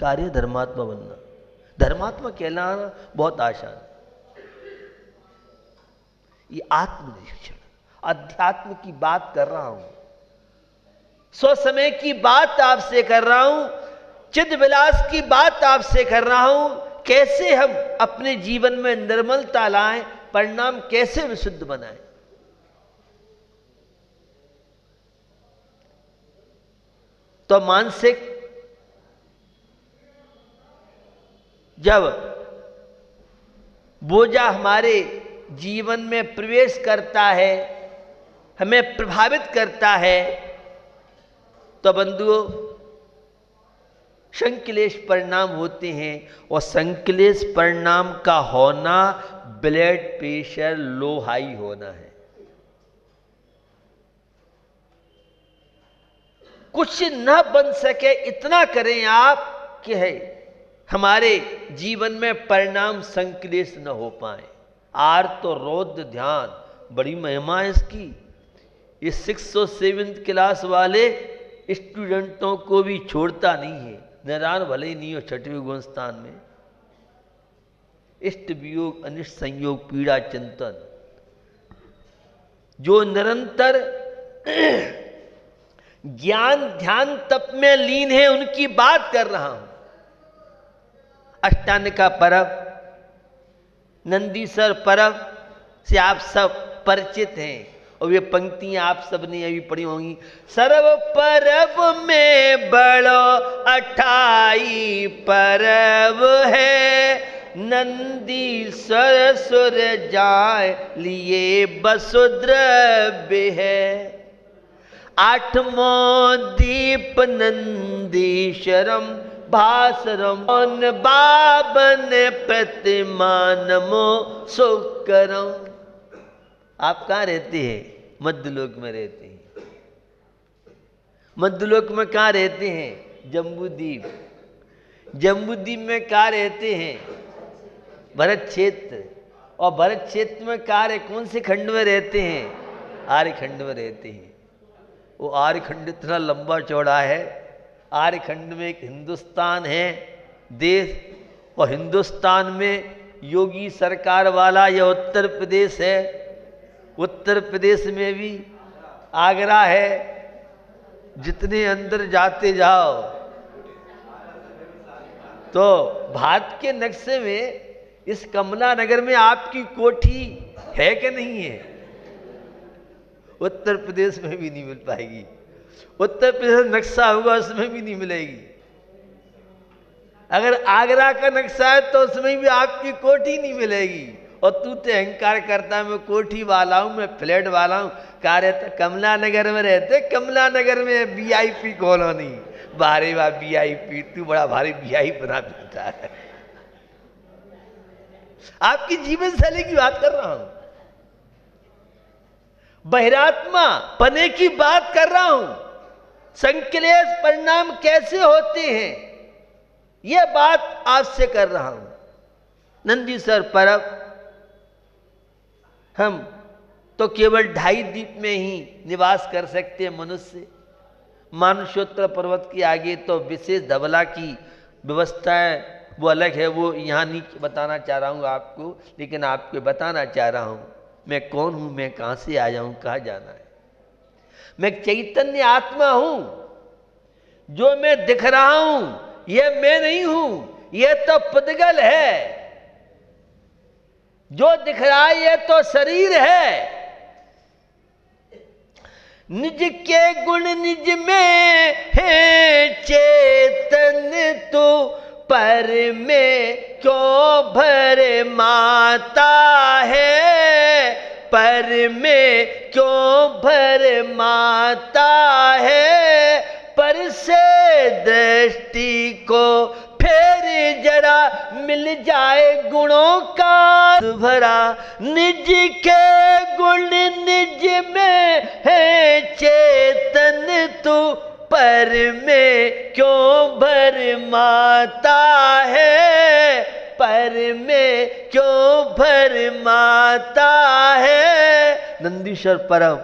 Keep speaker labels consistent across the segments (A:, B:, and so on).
A: कार्य धर्मात्मा बनना। धर्मात्मा कहलाना बहुत आसान। ये आत्मनिरीक्षण, अध्यात्म की बात कर रहा हूं, स्व समय की बात आपसे कर रहा हूं, चिद विलास की बात आपसे कर रहा हूं। कैसे हम अपने जीवन में निर्मलता लाएं, परिणाम कैसे विशुद्ध बनाएं। तो मानसिक जब बोझा हमारे जीवन में प्रवेश करता है, हमें प्रभावित करता है, तो बंधुओं संक्लेश परिणाम होते हैं। और संक्लेश परिणाम का होना ब्लड प्रेशर लो हाई होना है। कुछ न बन सके इतना करें आप कि है हमारे जीवन में परिणाम संक्लेश न हो पाए। आर्त रौद्र ध्यान, बड़ी महिमा है इसकी। ये 6 और 7th क्लास वाले स्टूडेंटों को भी छोड़ता नहीं है। निरान भले ही नहीं हो 6वें गुण स्थान में। इष्ट वियोग अनिष्ट संयोग पीड़ा चिंतन, जो निरंतर ज्ञान ध्यान तप में लीन है, उनकी बात कर रहा हूं। अष्टांग का पर्व, नंदीश्वर पर्व से आप सब परिचित हैं और ये पंक्तियां आप सबने अभी पढ़ी होंगी। सर्व पर्व में बड़ो 28 पर्व है, नंदीश्वर सुर जाय लिए वसुद्रव्य है। 8वां दीप नंदीश्वरम भासरम बाबन प्रतिमानमो सुकरम। आप कहाँ रहते हैं? मध्यलोक में रहते हैं। मध्यलोक में कहाँ रहते हैं? जम्बूद्वीप। जम्बूद्वीप में कहाँ रहते हैं? भरत क्षेत्र। और भरत क्षेत्र में कहाँ कौन से खंड में रहते हैं? आर्यखंड में रहते हैं। वो आर्यखंड इतना लंबा चौड़ा है। आर्यखंड में एक हिंदुस्तान है देश, और हिंदुस्तान में योगी सरकार वाला यह उत्तर प्रदेश है। उत्तर प्रदेश में भी आगरा है। जितने अंदर जाते जाओ तो भारत के नक्शे में इस कमला नगर में आपकी कोठी है कि नहीं है? उत्तर प्रदेश में भी नहीं मिल पाएगी। उत्तर प्रदेश नक्शा होगा उसमें भी नहीं मिलेगी। अगर आगरा का नक्शा है तो उसमें भी आपकी कोठी नहीं मिलेगी। और तू तो अहंकार करता है मैं कोठी वाला हूं, मैं फ्लैट वाला हूं। कहाँ रहता? कमला नगर में रहते। कमला नगर में VIP कॉलोनी। बारे वाह VIP, तू बड़ा भारी VIP बना देता है। आपकी जीवन शैली की बात कर रहा हूं, बहिरात्मा पने की बात कर रहा हूं। संक्लेश परिणाम कैसे होते हैं यह बात आपसे कर रहा हूं। नंदीश्वर पर्व हम तो केवल 2.5 द्वीप में ही निवास कर सकते हैं मनुष्य। मानसोत्तर पर्वत के आगे तो विशेष धवला की व्यवस्था है, वो अलग है। वो यहाँ नहीं बताना चाह रहा हूँ आपको, लेकिन आपको बताना चाह रहा हूँ मैं कौन हूँ, मैं कहाँ से आया हूँ, कहाँ जाना है। मैं चैतन्य आत्मा हूँ। जो मैं दिख रहा हूँ यह मैं नहीं हूँ, यह तो पुद्गल है। जो दिख रहा है यह तो शरीर है। निज के गुण निज में है चेतन तो पर में क्यों भर माता है, पर में क्यों भर माता है। पर से दृष्टि को फिर जरा मिल जाए गुणों का भरा। निज के गुण निज में है चेतन तू पर में क्यों भर माता है, पर में क्यों भर माता है। नंदीश्वर पर्व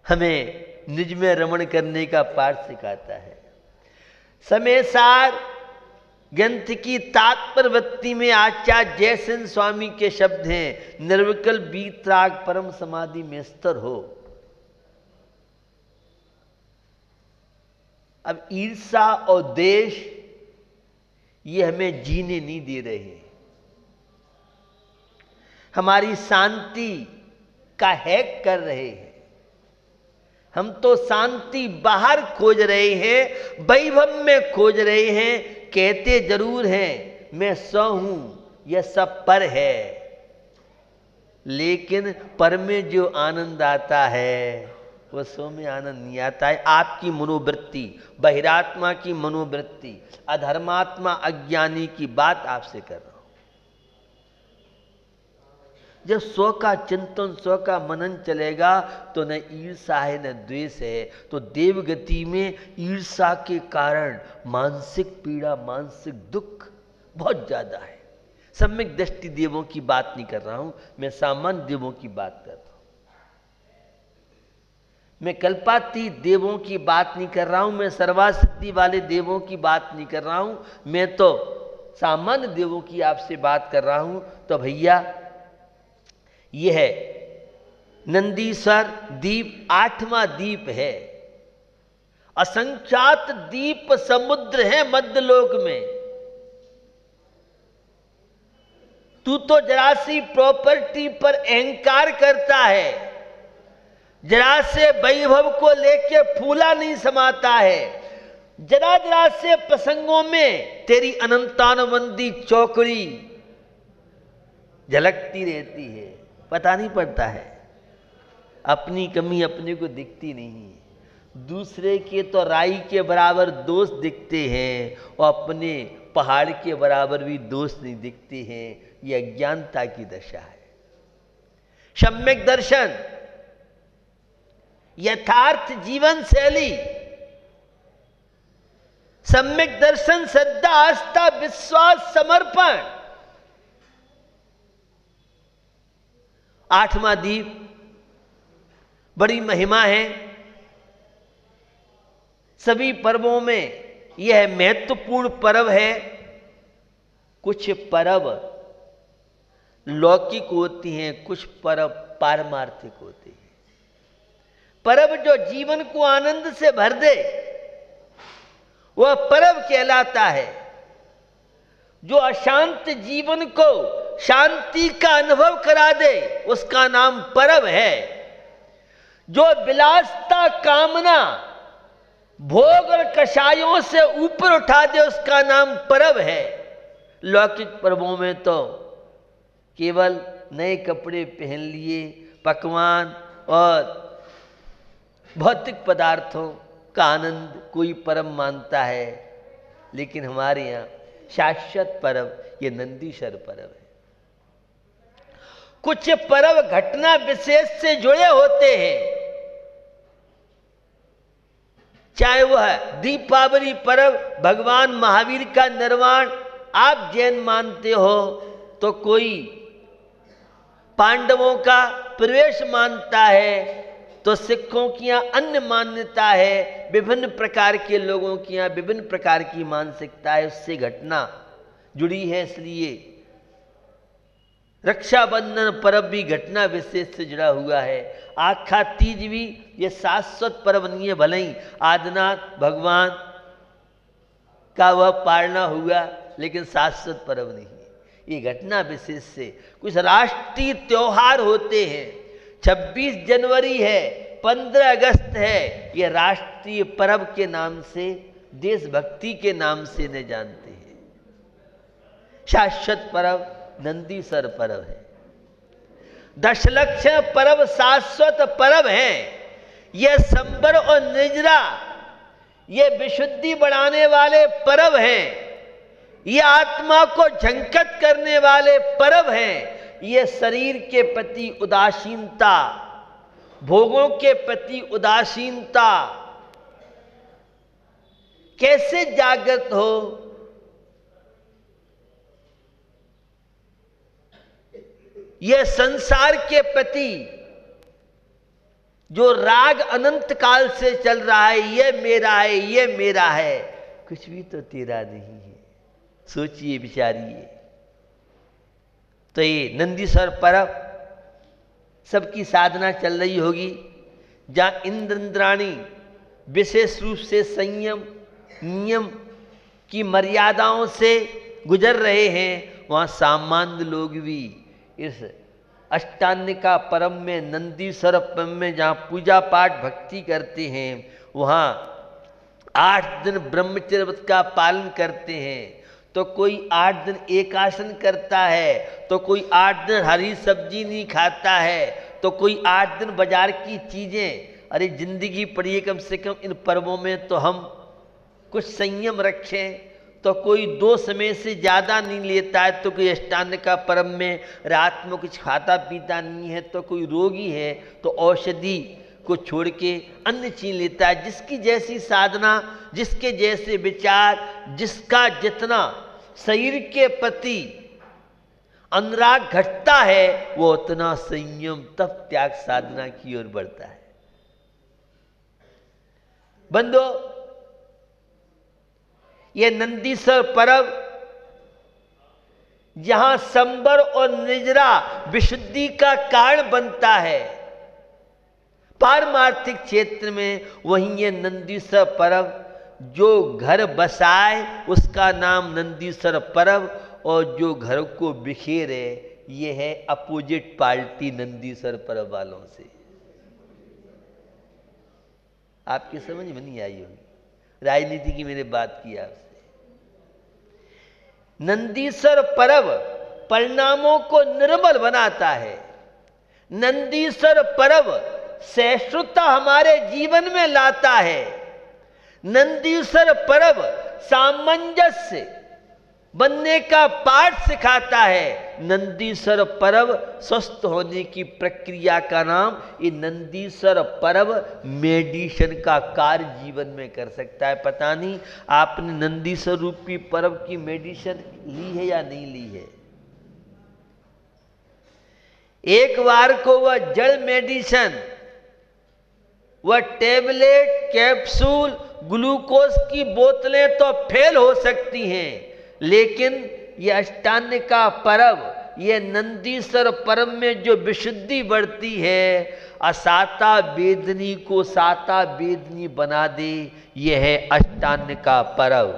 A: हमें निज में रमण करने का पाठ सिखाता है। समय सार ग्रंथ की तात्पर्यवृत्ति में आचार्य जयसेन स्वामी के शब्द हैं, निर्विकल्प वीतराग परम समाधि में स्थिर हो। अब ईर्षा और द्वेष ये हमें जीने नहीं दे रहे, हमारी शांति का हैक कर रहे हैं। हम तो शांति बाहर खोज रहे हैं, वैभव में खोज रहे हैं। कहते जरूर हैं मैं सौ हूं, यह सब पर है, लेकिन पर में जो आनंद आता है वो सौ में आनंद नहीं आता है। आपकी मनोवृत्ति, बहिरात्मा की मनोवृत्ति, अधर्मात्मा अज्ञानी की बात आपसे कर रहा हूं। जब स्व का चिंतन, स्व का मनन चलेगा तो न ईर्षा है न द्वेष है। तो देवगति में ईर्षा के कारण मानसिक पीड़ा, मानसिक दुख बहुत ज्यादा है। सम्यक दृष्टि देवों की बात नहीं कर रहा हूं, मैं सामान्य देवों की बात कर रहा हूं। मैं कल्पातीत देवों की बात नहीं कर रहा हूं, मैं सर्वासिद्धि वाले देवों की बात नहीं कर रहा हूं, मैं तो सामान्य देवों की आपसे बात कर रहा हूं। तो भैया यह है नंदीश्वर दीप, 8वां दीप है। असंख्यात दीप समुद्र है मध्यलोक में। तू तो जरा सी प्रॉपर्टी पर अहंकार करता है, जरा से वैभव को लेके फूला नहीं समाता है, जरा जरा से प्रसंगों में तेरी अनंतानुबंधी चौकड़ी झलकती रहती है, पता नहीं पड़ता है। अपनी कमी अपने को दिखती नहीं, दूसरे के तो राई के बराबर दोष दिखते हैं और अपने पहाड़ के बराबर भी दोष नहीं दिखते हैं। यह अज्ञानता की दशा है। सम्यक दर्शन, यथार्थ जीवन शैली, सम्यक दर्शन, श्रद्धा, आस्था, विश्वास, समर्पण। 8वां दीप बड़ी महिमा है। सभी पर्वों में यह महत्वपूर्ण पर्व है। कुछ पर्व लौकिक होती हैं, कुछ पर्व पारमार्थिक होते हैं। पर्व जो जीवन को आनंद से भर दे वह पर्व कहलाता है। जो अशांत जीवन को शांति का अनुभव करा दे उसका नाम पर्व है। जो विलासता, कामना, भोग और कषायों से ऊपर उठा दे उसका नाम पर्व है। लौकिक पर्वों में तो केवल नए कपड़े पहन लिए, पकवान और भौतिक पदार्थों का आनंद कोई पर्व मानता है, लेकिन हमारे यहाँ शाश्वत पर्व ये नंदीश्वर पर्व है। कुछ पर्व घटना विशेष से जुड़े होते हैं, चाहे वह दीपावली पर्व भगवान महावीर का निर्वाण आप जैन मानते हो तो कोई पांडवों का प्रवेश मानता है, तो सिखों की यहाँ अन्य मान्यता है। विभिन्न प्रकार के लोगों की यहाँ विभिन्न प्रकार की मानसिकता है, उससे घटना जुड़ी है। इसलिए रक्षाबंधन पर्व भी घटना विशेष से जुड़ा हुआ है। आखा तीज भी ये शाश्वत पर्व नहीं है, भले ही आदिनाथ भगवान का वह पालना हुआ, लेकिन शाश्वत पर्व नहीं है। ये घटना विशेष से कुछ राष्ट्रीय त्योहार होते हैं। 26 जनवरी है, 15 अगस्त है, ये राष्ट्रीय पर्व के नाम से, देशभक्ति के नाम से न जानते हैं। शाश्वत पर्व नंदीश्वर पर्व है। दशलक्ष पर्व शाश्वत पर्व है। यह संबर और निजरा, ये विशुद्धि बढ़ाने वाले पर्व हैं। ये आत्मा को झंकत करने वाले पर्व हैं। ये शरीर के प्रति उदासीनता, भोगों के प्रति उदासीनता कैसे जागृत हो, यह संसार के प्रति जो राग अनंत काल से चल रहा है, ये मेरा है, ये मेरा है, कुछ भी तो तेरा नहीं है। सोचिए विचारिए। तो ये नंदीश्वर पर्व सबकी साधना चल रही होगी। जहाँ इंद्र इंद्राणी विशेष रूप से संयम नियम की मर्यादाओं से गुजर रहे हैं, वहाँ सामान्य लोग भी इस अष्टांगिका पर्व में, नंदीश्वर पर्व में जहाँ पूजा पाठ भक्ति करते हैं, वहाँ 8 दिन ब्रह्मचर्य व्रत का पालन करते हैं। तो कोई 8 दिन एकासन करता है, तो कोई 8 दिन हरी सब्जी नहीं खाता है, तो कोई 8 दिन बाजार की चीज़ें। अरे जिंदगी पड़ी है, कम से कम इन पर्वों में तो हम कुछ संयम रखें। तो कोई 2 समय से ज़्यादा नहीं लेता है, तो कोई अष्टांगिका पर्व में रात में कुछ खाता पीता नहीं है, तो कोई रोगी है तो औषधि को छोड़ के अन्य चीज लेता है। जिसकी जैसी साधना, जिसके जैसे विचार, जिसका जितना शरीर के प्रति अनुराग घटता है, वो उतना संयम तप त्याग साधना की ओर बढ़ता है। बंदो, ये नंदीश्वर पर्व जहां संबर और निर्जरा विशुद्धि का कारण बनता है पारमार्थिक क्षेत्र में, वहीं ये नंदीश्वर पर्व जो घर बसाए उसका नाम नंदीश्वर पर्व, और जो घर को बिखेरे ये है अपोजिट पार्टी नंदीश्वर पर्व वालों से। आपकी समझ में नहीं आई होगी, राजनीति की मैंने बात की आपसे। नंदीश्वर पर्व परिणामों को निर्मल बनाता है। नंदीश्वर पर्व सहिष्णुता हमारे जीवन में लाता है। नंदीश्वर पर्व सामंजस्य बनने का पाठ सिखाता है। नंदीश्वर पर्व स्वस्थ होने की प्रक्रिया का नाम, ये नंदीश्वर पर्व मेडिसिन का कार्य जीवन में कर सकता है। पता नहीं आपने नंदीश्वर रूपी पर्व की मेडिसिन ली है या नहीं ली है। एक बार को वह जड़ मेडिसिन, वह टेबलेट, कैप्सूल, ग्लूकोज की बोतलें तो फेल हो सकती हैं, लेकिन ये अष्टांगिका पर्व, ये नंदीश्वर पर्व में जो विशुद्धि बढ़ती है, असाता वेदनी को साता वेदनी बना दे, ये है अष्टांगिका पर्व।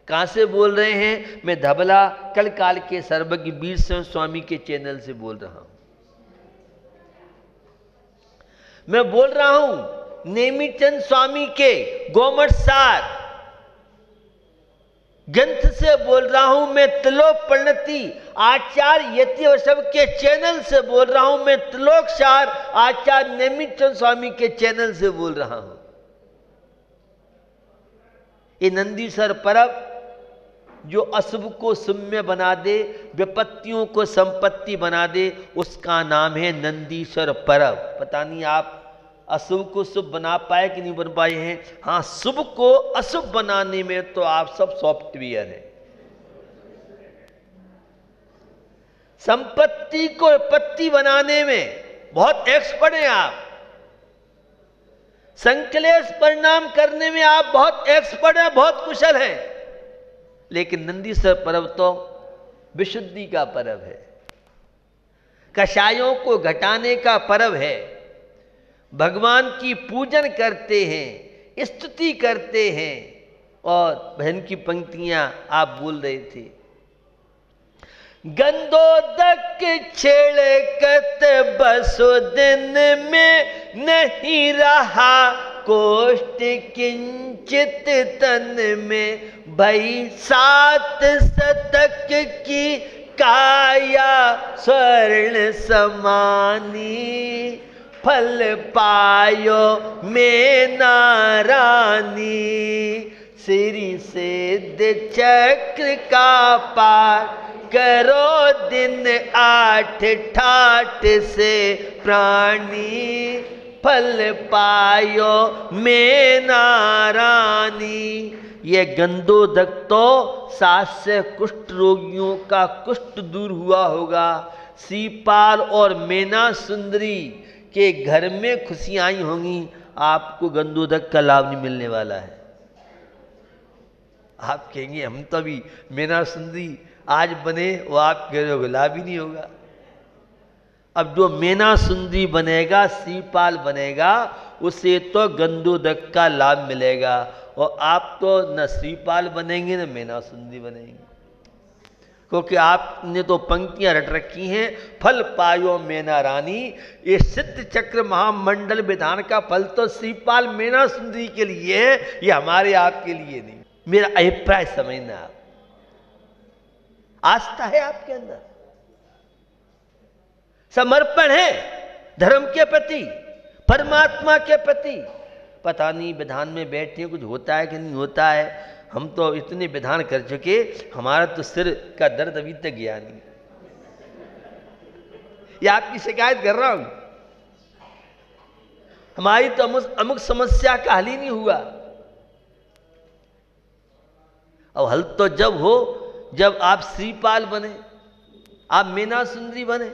A: कहाँ से बोल रहे हैं? मैं धबला कल काल के सर्वज्ञ वीर सिंह स्वामी के चैनल से बोल रहा हूं। मैं बोल रहा हूं नेमिचंद स्वामी के गोमठ सार ग्रंथ से बोल रहा हूं। मैं त्रिलोक प्रणति आचार्य यतिवशव के चैनल से बोल रहा हूं। मैं त्रिलोक सार आचार्य नेमिचंद स्वामी के चैनल से बोल रहा हूं। ये नंदीश्वर पर्व जो अशुभ को शुभ में बना दे, विपत्तियों को संपत्ति बना दे, उसका नाम है नंदीश्वर पर्व। पता नहीं आप अशुभ को शुभ बना पाए कि नहीं बन पाए हैं। हाँ, शुभ को अशुभ बनाने में तो आप सब सॉफ्टवेयर हैं। संपत्ति को विपत्ति बनाने में बहुत एक्सपर्ट हैं आप। संकलेश परिणाम करने में आप बहुत एक्सपर्ट हैं, बहुत कुशल हैं। लेकिन नंदीश्वर पर्व तो विशुद्धि का पर्व है, कषायों को घटाने का पर्व है। भगवान की पूजन करते हैं, स्तुति करते हैं। और बहन की पंक्तियां आप बोल रहे थे, गंदोदक छेड़कत बसो दिन में नहीं रहा कोष्ठ किंचित तन में, भई 7 शतक की काया स्वर्ण समानी, फल पायो में नारानी, श्री सिद्ध चक्र का पार करो दिन 8 ठाठ से प्राणी, फल पायो में नारानी। ये गंदोदक तो 7 से कुष्ठ रोगियों का कुष्ठ दूर हुआ होगा। सीपाल और मैना सुंदरी के घर में खुशियां आई होंगी, आपको गंदोदक का लाभ नहीं मिलने वाला है। आप कहेंगे हम तो अभी मीना सुंदरी आज बने, वो आप कह रहे हो गुलाबी नहीं होगा। अब जो मीना सुंदरी बनेगा, श्रीपाल बनेगा, उसे तो गंधोदक का लाभ मिलेगा, और आप तो न श्रीपाल बनेंगे न मीना सुंदरी बनेंगे, क्योंकि आपने तो पंक्तियां रट रखी हैं, फल पायो मीना रानी। ये सिद्ध चक्र महामंडल विधान का फल तो श्रीपाल मीना सुंदरी के लिए है, ये हमारे आपके लिए नहीं। मेरा अभिप्राय समझना आप, आस्था है आपके अंदर, समर्पण है धर्म के प्रति, परमात्मा के प्रति। पता नहीं विधान में बैठे कुछ होता है कि नहीं होता है, हम तो इतने विधान कर चुके, हमारा तो सिर का दर्द अभी तक गया नहीं। ये आपकी शिकायत कर रहा हूं, हमारी तो अमुक समस्या का हल ही नहीं हुआ। और हल तो जब हो जब आप श्रीपाल बने, आप मीना सुंदरी बने,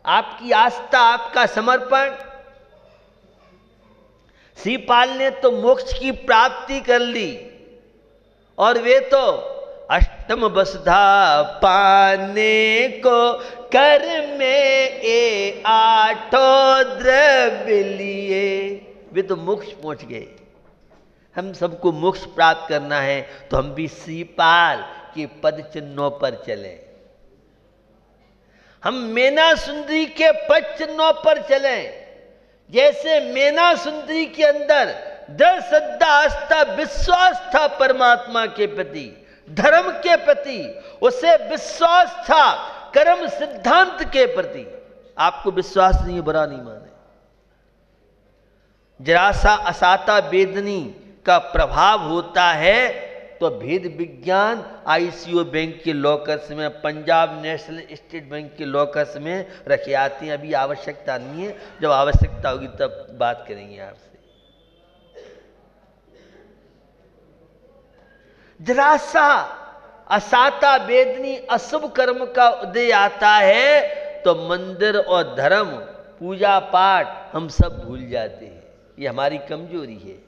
A: आपकी आस्था, आपका समर्पण। श्रीपाल ने तो मोक्ष की प्राप्ति कर ली, और वे तो अष्टम वसुधा पाने को कर में ए आठों द्रव्य लिए, वे तो मोक्ष पहुंच गए। हम सबको मोक्ष प्राप्त करना है तो हम भी श्रीपाल के पद चिन्हों पर चलें, हम मीना सुंदरी के पद चिन्हों पर चलें। जैसे मीना सुंदरी के अंदर दृढ़ श्रद्धा, आस्था, विश्वास था परमात्मा के प्रति, धर्म के प्रति, उसे विश्वास था कर्म सिद्धांत के प्रति। आपको विश्वास नहीं है, बुरा नहीं माने। जरा सा असाता वेदनी का प्रभाव होता है तो भेद विज्ञान आईसीओ बैंक के लॉकर्स में, पंजाब नेशनल स्टेट बैंक के लॉकर्स में रखे आते हैं। अभी आवश्यकता नहीं है, जब आवश्यकता होगी तब बात करेंगे आपसे। जरा सा असाता वेदनी अशुभ कर्म का उदय आता है तो मंदिर और धर्म, पूजा पाठ हम सब भूल जाते हैं। ये हमारी कमजोरी है।